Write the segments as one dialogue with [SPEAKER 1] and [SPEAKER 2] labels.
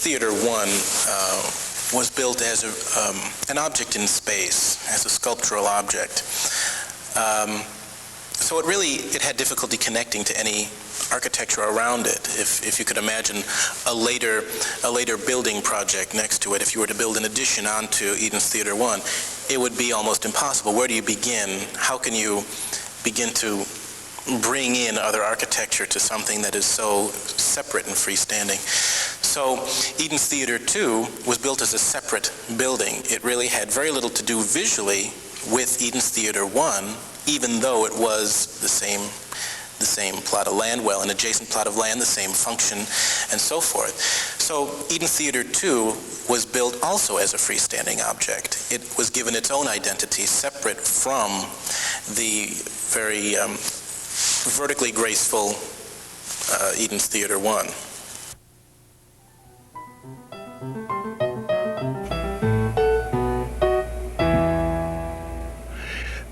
[SPEAKER 1] Theater 1 was built as an object in space, as a sculptural object. So it had difficulty connecting to any architecture around it. If you could imagine a later building project next to it, if you were to build an addition onto Eden's Theater 1, it would be almost impossible. Where do you begin? How can you begin to bring in other architecture to something that is so separate and freestanding? So Eden's Theater 2 was built as a separate building. It really had very little to do visually with Eden's Theater 1, even though it was the same plot of land, well, an adjacent plot of land, the same function, and so forth. So Eden's Theater 2 was built also as a freestanding object. It was given its own identity, separate from the very vertically graceful Eden's Theater 1.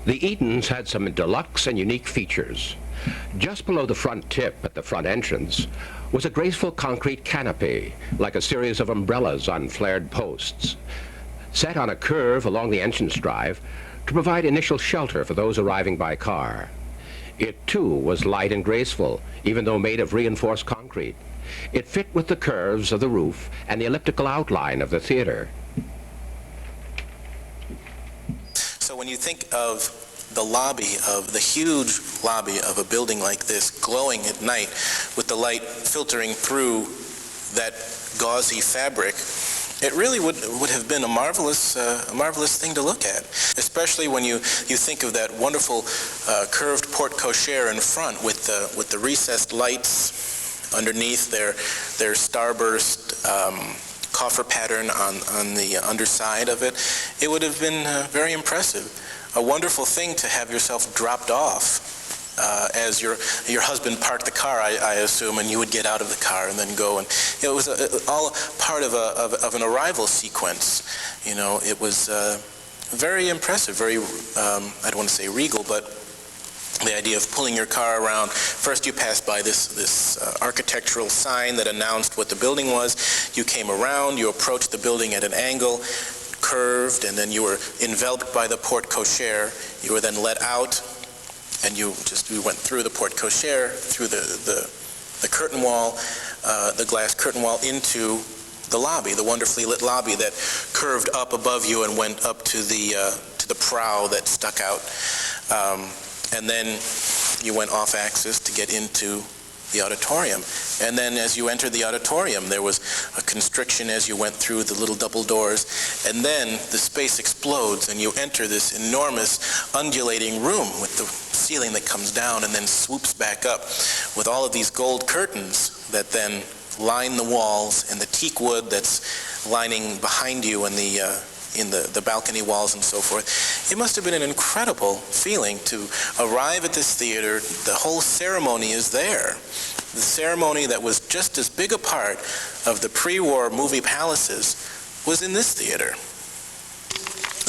[SPEAKER 2] The Edens had some deluxe and unique features. Just below the front tip at the front entrance was a graceful concrete canopy, like a series of umbrellas on flared posts, set on a curve along the entrance drive to provide initial shelter for those arriving by car. It too was light and graceful, even though made of reinforced concrete. It fit with the curves of the roof and the elliptical outline of the theater.
[SPEAKER 1] So when you think of the huge lobby of a building like this, glowing at night with the light filtering through that gauzy fabric, it really would have been a marvelous thing to look at, especially when you think of that wonderful curved porte cochere in front with the recessed lights underneath their starburst coffer pattern on the underside of it. It would have been very impressive. A wonderful thing to have yourself dropped off as your husband parked the car, I assume, and you would get out of the car and then go. And it was all part of an arrival sequence. You know, it was very impressive, very, I don't want to say regal, but the idea of pulling your car around. First you passed by this architectural sign that announced what the building was. You came around, you approached the building at an angle, curved, and then you were enveloped by the porte cochere. You were then let out, and you went through the porte cochere, through the curtain wall, the glass curtain wall, into the lobby, the wonderfully lit lobby that curved up above you and went up to the prow that stuck out. And then you went off axis to get into the auditorium. And then as you entered the auditorium, there was a constriction as you went through the little double doors. And then the space explodes and you enter this enormous undulating room with the ceiling that comes down and then swoops back up with all of these gold curtains that then line the walls and the teak wood that's lining behind you and in the balcony walls and so forth. It must have been an incredible feeling to arrive at this theater. The whole ceremony is there. The ceremony that was just as big a part of the pre-war movie palaces was in this theater.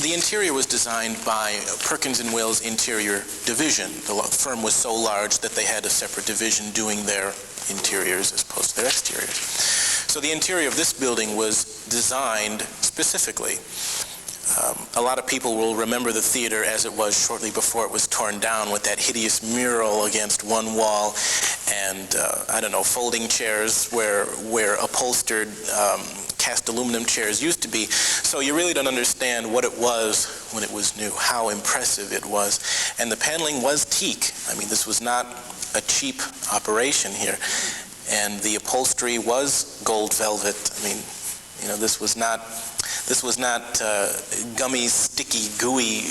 [SPEAKER 1] The interior was designed by Perkins & Will's Interior Division. The firm was so large that they had a separate division doing their interiors as opposed to their exteriors. So the interior of this building was designed specifically. A lot of people will remember the theater as it was shortly before it was torn down, with that hideous mural against one wall and, I don't know, folding chairs where upholstered cast aluminum chairs used to be. So you really don't understand what it was when it was new, how impressive it was. And the paneling was teak. I mean, this was not a cheap operation here. And the upholstery was gold velvet. I mean, you know, this was not gummy, sticky, gooey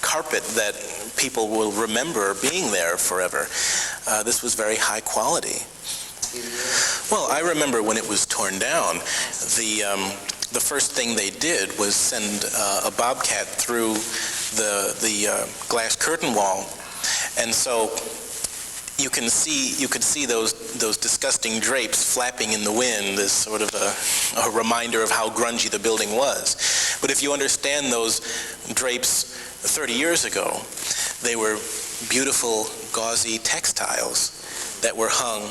[SPEAKER 1] carpet that people will remember being there forever. This was very high quality. Well, I remember when it was torn down, the first thing they did was send a bobcat through the glass curtain wall, and so you could see those disgusting drapes flapping in the wind as sort of a reminder of how grungy the building was. But if you understand those drapes 30 years ago, they were beautiful, gauzy textiles that were hung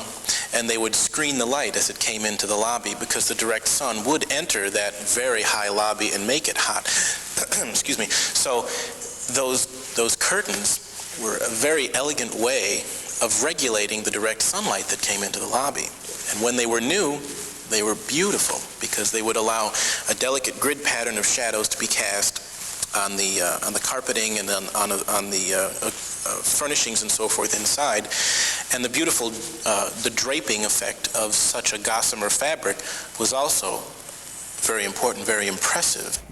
[SPEAKER 1] and they would screen the light as it came into the lobby because the direct sun would enter that very high lobby and make it hot. Excuse me. So those curtains were a very elegant way of regulating the direct sunlight that came into the lobby. And when they were new, they were beautiful because they would allow a delicate grid pattern of shadows to be cast on the carpeting and on the furnishings and so forth inside. And the beautiful, the draping effect of such a gossamer fabric was also very important, very impressive.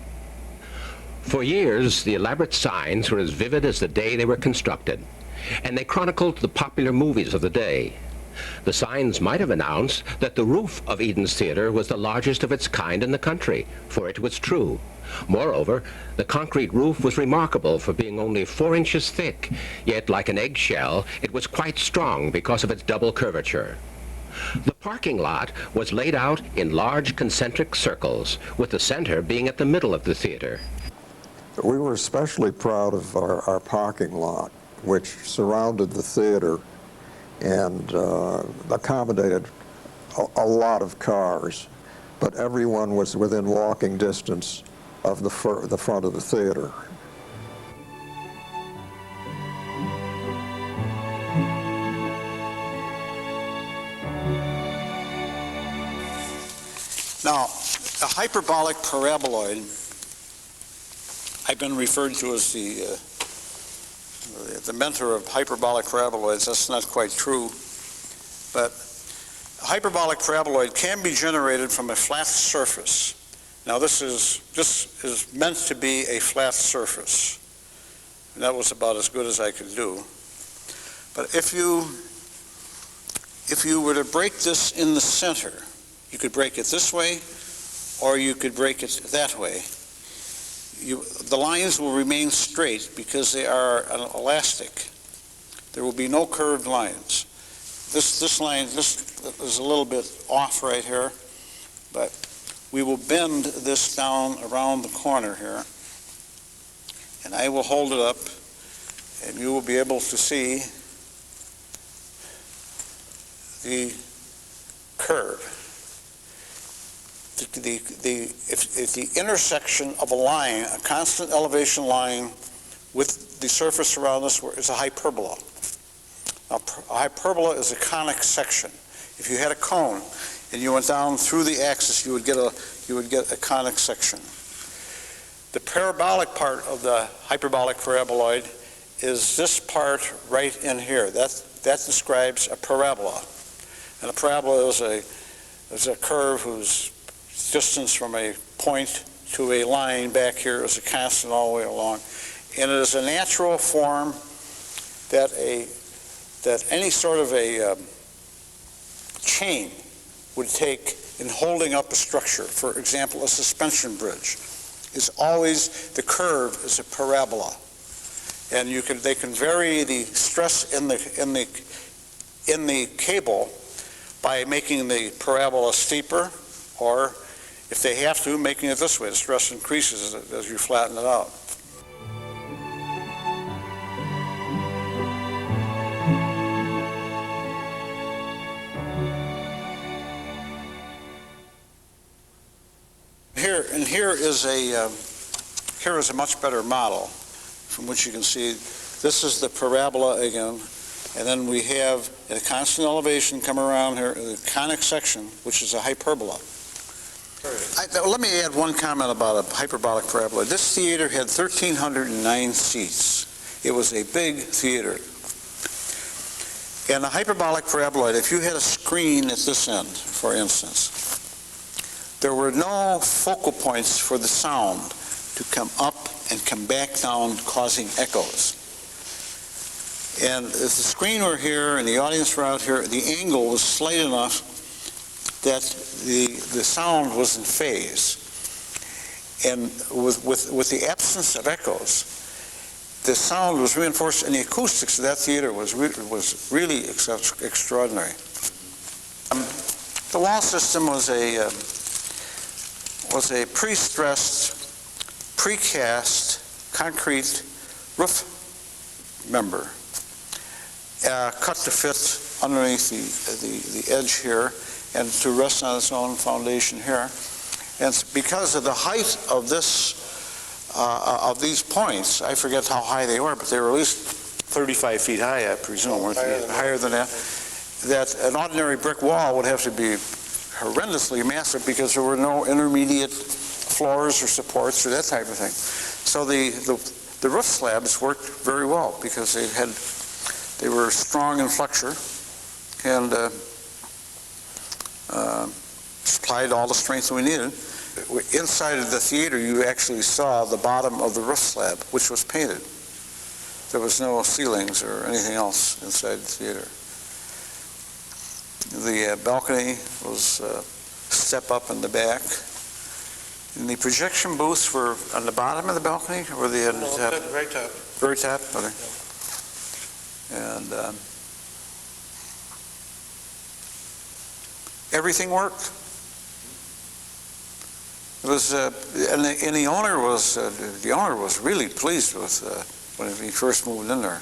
[SPEAKER 2] For years, the elaborate signs were as vivid as the day they were constructed, and they chronicled the popular movies of the day. The signs might have announced that the roof of Eden's Theatre was the largest of its kind in the country, for it was true. Moreover, the concrete roof was remarkable for being only 4 inches thick, yet like an eggshell, it was quite strong because of its double curvature. The parking lot was laid out in large concentric circles, with the center being at the middle of the theater.
[SPEAKER 3] We were especially proud of our parking lot, which surrounded the theater and accommodated a lot of cars, but everyone was within walking distance of the front of the theater.
[SPEAKER 4] Now, a hyperbolic paraboloid, I've been referred to as the mentor of hyperbolic paraboloids. That's not quite true, but a hyperbolic paraboloid can be generated from a flat surface. Now this is meant to be a flat surface, and that was about as good as I could do. But if you were to break this in the center, you could break it this way, or you could break it that way. The lines will remain straight because they are elastic. There will be no curved lines. This line, this is a little bit off right here, but we will bend this down around the corner here, and I will hold it up, and you will be able to see the curve. If the intersection of a line, a constant elevation line, with the surface around us is a hyperbola. Now, a hyperbola is a conic section. If you had a cone and you went down through the axis, you would get a conic section. The parabolic part of the hyperbolic paraboloid is this part right in here. That describes a parabola, and a parabola is a curve whose distance from a point to a line back here is a constant all the way along. And it is a natural form that any sort of a chain would take in holding up a structure. For example, a suspension bridge is always, the curve is a parabola. And they can vary the stress in the cable by making the parabola steeper, or if they have to, making it this way. The stress increases as you flatten it out. Here is a much better model from which you can see this is the parabola again, and then we have a constant elevation come around here, the conic section, which is a hyperbola. Let me add one comment about a hyperbolic parabola. This theater had 1,309 seats. It was a big theater. And a hyperbolic paraboloid, if you had a screen at this end, for instance, there were no focal points for the sound to come up and come back down, causing echoes. And if the screen were here and the audience were out here, the angle was slight enough that the sound was in phase. And with the absence of echoes, the sound was reinforced, and the acoustics of that theater was really extraordinary. The wall system was a pre-stressed, precast concrete roof member, cut to fit underneath the edge here and to rest on its own foundation here. And because of the height of this, of these points, I forget how high they were, but they were at least 35 feet high, I presume, or higher than that, that an ordinary brick wall would have to be horrendously massive because there were no intermediate floors or supports or that type of thing. So the roof slabs worked very well because they were strong in flexure and supplied all the strength we needed. Inside of the theater, you actually saw the bottom of the roof slab, which was painted. There was no ceilings or anything else inside the theater. The balcony was step up in the back. And the projection booths were on the bottom of the balcony, or the top?
[SPEAKER 1] Very top.
[SPEAKER 4] Very top, okay. And everything worked. It was, and the owner was really pleased with when he first moved in there.